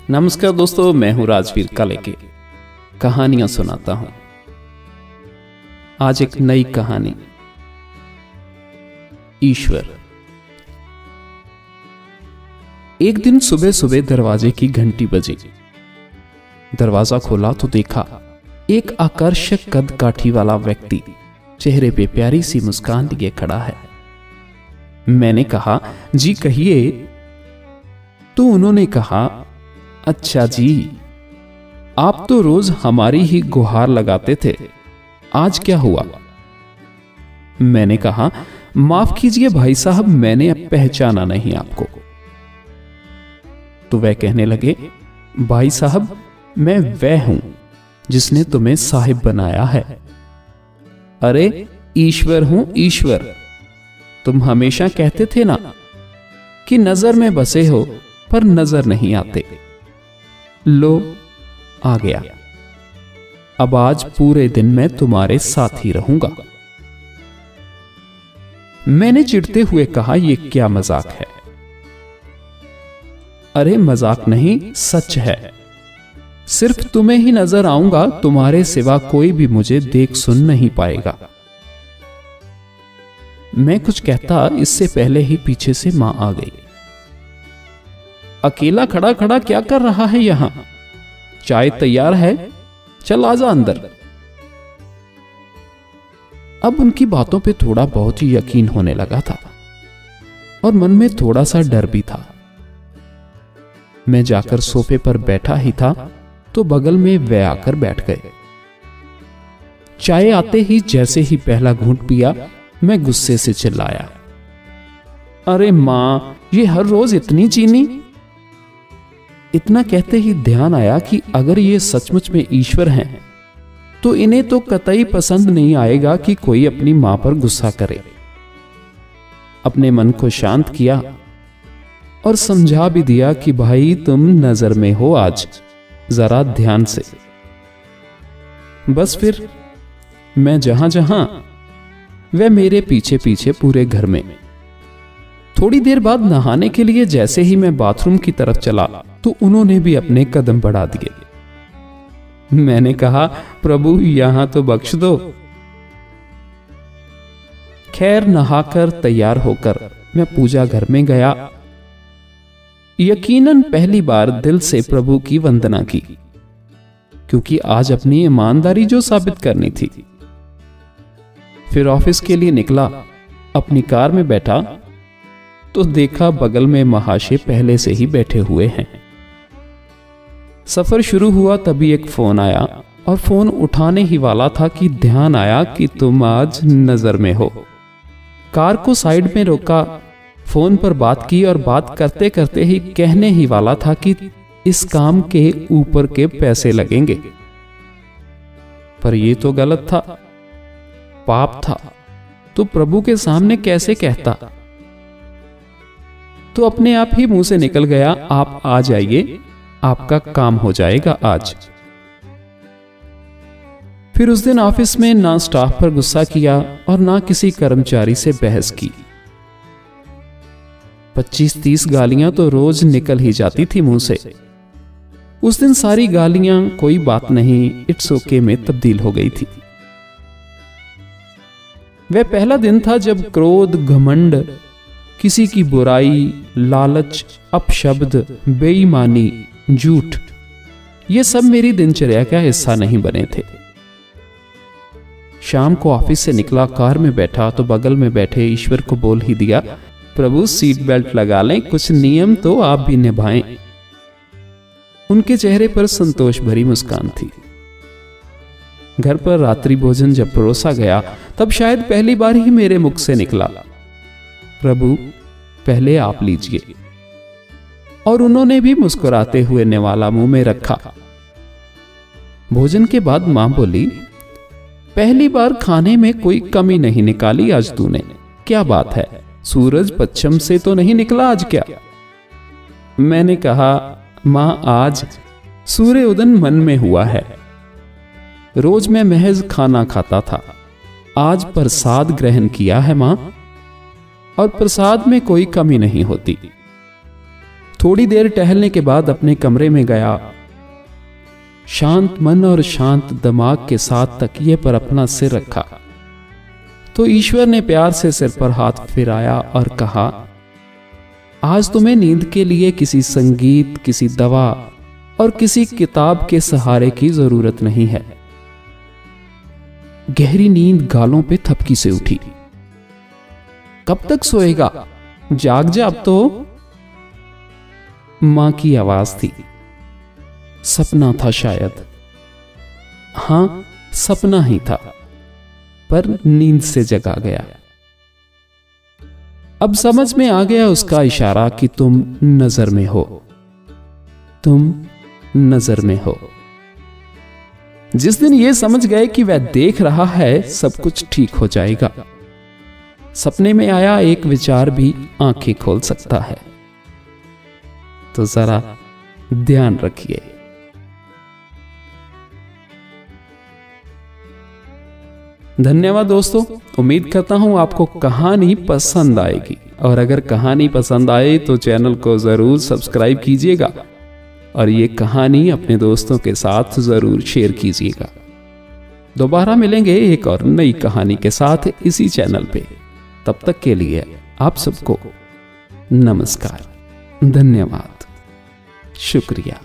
नमस्कार दोस्तों, मैं हूं राजवीर काले के कहानियां सुनाता हूं। आज एक नई कहानी, ईश्वर। एक दिन सुबह सुबह दरवाजे की घंटी बजी। दरवाजा खोला तो देखा एक आकर्षक कद काठी वाला व्यक्ति चेहरे पे प्यारी सी मुस्कान लिए खड़ा है। मैंने कहा, जी कहिए। तो उन्होंने कहा, अच्छा जी, आप तो रोज हमारी ही गुहार लगाते थे, आज क्या हुआ? मैंने कहा, माफ कीजिए भाई साहब, मैंने अब पहचाना नहीं आपको। तो वह कहने लगे, भाई साहब, मैं वह हूं जिसने तुम्हें साहिब बनाया है। अरे ईश्वर हूं, ईश्वर। तुम हमेशा कहते थे ना कि नजर में बसे हो पर नजर नहीं आते। लो, आ गया। अब आज पूरे दिन मैं तुम्हारे साथ ही रहूंगा। मैंने चिढ़ते हुए कहा, यह क्या मजाक है? अरे मजाक नहीं, सच है। सिर्फ तुम्हें ही नजर आऊंगा, तुम्हारे सिवा कोई भी मुझे देख सुन नहीं पाएगा। मैं कुछ कहता इससे पहले ही पीछे से मां आ गई। अकेला खड़ा खड़ा क्या कर रहा है यहां? चाय तैयार है, चल आजा अंदर। अब उनकी बातों पे थोड़ा बहुत ही यकीन होने लगा था और मन में थोड़ा सा डर भी था। मैं जाकर सोफे पर बैठा ही था तो बगल में वे आकर बैठ गए। चाय आते ही जैसे ही पहला घूंट पिया, मैं गुस्से से चिल्लाया, अरे मां, ये हर रोज इतनी चीनी? इतना कहते ही ध्यान आया कि अगर ये सचमुच में ईश्वर हैं तो इन्हें तो कतई पसंद नहीं आएगा कि कोई अपनी मां पर गुस्सा करे। अपने मन को शांत किया और समझा भी दिया कि भाई तुम नजर में हो आज, जरा ध्यान से। बस फिर मैं जहां जहां, वह मेरे पीछे पीछे पूरे घर में। थोड़ी देर बाद नहाने के लिए जैसे ही मैं बाथरूम की तरफ चला तो उन्होंने भी अपने कदम बढ़ा दिए। मैंने कहा, प्रभु यहां तो बख्श दो। खैर, नहाकर तैयार होकर मैं पूजा घर में गया। यकीनन पहली बार दिल से प्रभु की वंदना की, क्योंकि आज अपनी ईमानदारी जो साबित करनी थी। फिर ऑफिस के लिए निकला। अपनी कार में बैठा तो देखा बगल में महाशय पहले से ही बैठे हुए हैं। सफर शुरू हुआ तभी एक फोन आया और फोन उठाने ही वाला था कि ध्यान आया कि तुम आज नजर में हो। कार को साइड में रोका, फोन पर बात की और बात करते करते ही कहने ही वाला था कि इस काम के ऊपर के पैसे लगेंगे। पर यह तो गलत था, पाप था, तो प्रभु के सामने कैसे कहता? तो अपने आप ही मुंह से निकल गया, आप आ जाइए, आपका काम हो जाएगा आज। फिर उस दिन ऑफिस में ना स्टाफ पर गुस्सा किया और ना किसी कर्मचारी से बहस की। 25-30 गालियां तो रोज निकल ही जाती थी मुंह से। उस दिन सारी गालियां कोई बात नहीं, इट्स ओके में तब्दील हो गई थी। वह पहला दिन था जब क्रोध, घमंड, किसी की बुराई, लालच, अपशब्द, बेईमानी, झूठ, ये सब मेरी दिनचर्या का हिस्सा नहीं बने थे। शाम को ऑफिस से निकला, कार में बैठा तो बगल में बैठे ईश्वर को बोल ही दिया, प्रभु सीट बेल्ट लगा लें, कुछ नियम तो आप भी निभाएं। उनके चेहरे पर संतोष भरी मुस्कान थी। घर पर रात्रि भोजन जब परोसा गया तब शायद पहली बार ही मेरे मुख से निकला, प्रभु पहले आप लीजिए। और उन्होंने भी मुस्कुराते हुए निवाला मुंह में रखा। भोजन के बाद मां बोली, पहली बार खाने में कोई कमी नहीं निकाली आज तूने, क्या बात है? सूरज पश्चिम से तो नहीं निकला आज क्या? मैंने कहा, मां आज सूर्योदय मन में हुआ है। रोज मैं महज खाना खाता था, आज प्रसाद ग्रहण किया है मां, और प्रसाद में कोई कमी नहीं होती। थोड़ी देर टहलने के बाद अपने कमरे में गया। शांत मन और शांत दिमाग के साथ तकिए पर अपना सिर रखा तो ईश्वर ने प्यार से सिर पर हाथ फिराया और कहा, आज तुम्हें नींद के लिए किसी संगीत, किसी दवा और किसी किताब के सहारे की जरूरत नहीं है। गहरी नींद गालों पे थपकी से उठी। कब तक सोएगा? जाग जा अब तो। मां की आवाज थी। सपना था शायद। हां, सपना ही था, पर नींद से जगा गया। अब समझ में आ गया उसका इशारा कि तुम नजर में हो, तुम नजर में हो। जिस दिन ये समझ गए कि वह देख रहा है, सब कुछ ठीक हो जाएगा। सपने में आया एक विचार भी आंखें खोल सकता है, तो जरा ध्यान रखिए। धन्यवाद दोस्तों, उम्मीद करता हूं आपको कहानी पसंद आएगी, और अगर कहानी पसंद आए तो चैनल को जरूर सब्सक्राइब कीजिएगा और ये कहानी अपने दोस्तों के साथ जरूर शेयर कीजिएगा। दोबारा मिलेंगे एक और नई कहानी के साथ इसी चैनल पे। तब तक के लिए आप सबको नमस्कार, धन्यवाद, शुक्रिया।